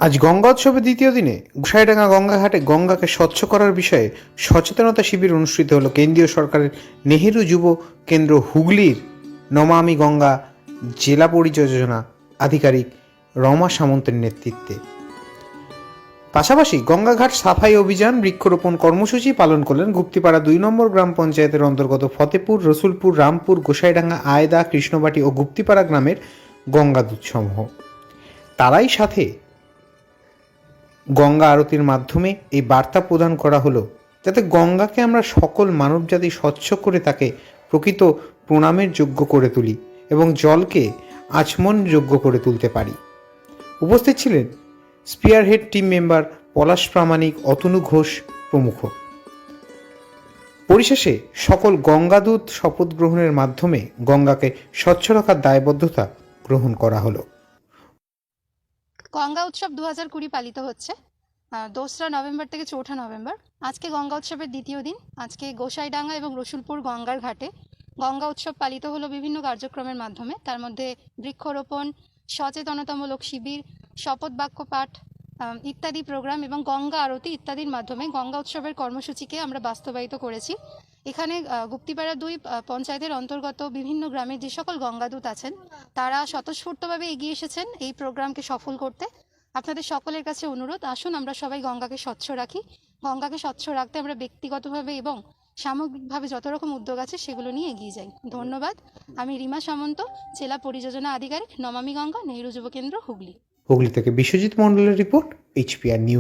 আজ গঙ্গা উৎসবের দ্বিতীয় দিনে গোসাইডাঙ্গা গঙ্গাঘাটে গঙ্গাকে স্বচ্ছ করার বিষয়ে সচেতনতা শিবির অনুষ্ঠিত হলো কেন্দ্রীয় সরকারের নেহেরু যুব কেন্দ্র হুগলির নমামি গঙ্গা জেলা পরিযোজনা আধিকারিক রমা সামন্তের নেতৃত্বে। পাশাপাশি গঙ্গাঘাট সাফাই অভিযান বৃক্ষরোপণ কর্মসূচি পালন করলেন গুপ্তিপাড়া 2 নম্বর গ্রাম পঞ্চায়েতের অন্তর্গত ফতেপুর, রসুলপুর, রামপুর, গোসাইডাঙ্গা, আয়দা, কৃষ্ণবাটি ও গুপ্তিপাড়া গ্রামের গঙ্গা দূতসমূহ। তারাই সাথে গঙ্গা আরতির মাধ্যমে এই বার্তা প্রদান করা হলো যাতে গঙ্গাকে আমরা সকল মানবজাতি স্বচ্ছ করে তাকে প্রকৃত প্রণামের যোগ্য করে তুলি এবং জলকে আচমন যোগ্য করে তুলতে পারি। উপস্থিত ছিলেন স্পিয়ারহেড টিম মেম্বার পলাশ প্রামাণিক, অতনু ঘোষ প্রমুখ। পরিশেষে সকল গঙ্গাদূত শপথ গ্রহণের মাধ্যমে গঙ্গাকে স্বচ্ছ রাখার দায়বদ্ধতা গ্রহণ করা হলো। গঙ্গা উৎসব 2020 পালিত হচ্ছে 2রা নভেম্বর থেকে 4ঠা নভেম্বর। আজকে গঙ্গা উৎসবের দ্বিতীয় দিন। আজকে গোসাইডাঙ্গা এবং রসুলপুর গঙ্গার ঘাটে গঙ্গা উৎসব পালিত হলো বিভিন্ন কার্যক্রমের মাধ্যমে। তার মধ্যে বৃক্ষরোপণ, সচেতনতামূলক শিবির, শপথ বাক্য পাঠ ইত্যাদি প্রোগ্রাম এবং গঙ্গা আরতি ইত্যাদির মাধ্যমে গঙ্গা উৎসবের কর্মসূচিকে আমরা বাস্তবায়িত করেছি। এখানে গুপ্তিপাড়া 2 পঞ্চায়েতের অন্তর্গত বিভিন্ন গ্রামের যে সকল গঙ্গাদূত আছেন তারা স্বতঃস্ফূর্তভাবে এগিয়ে এসেছেন এই প্রোগ্রামকে সফল করতে। আপনাদের সকলের কাছে অনুরোধ, আসুন আমরা সবাই গঙ্গাকে স্বচ্ছ রাখি। গঙ্গাকে স্বচ্ছ রাখতে আমরা ব্যক্তিগতভাবে এবং সামগ্রিকভাবে যত রকম উদ্যোগ আছে সেগুলো নিয়ে এগিয়ে যাই। ধন্যবাদ। আমি রিমা সামন্ত, জেলা পরিযোজনা আধিকারিক, নমামি গঙ্গা, নেহেরু যুব কেন্দ্র, হুগলি। হুগলি থেকে বিশ্বজিৎ মণ্ডলের রিপোর্ট, HPR নিউজ।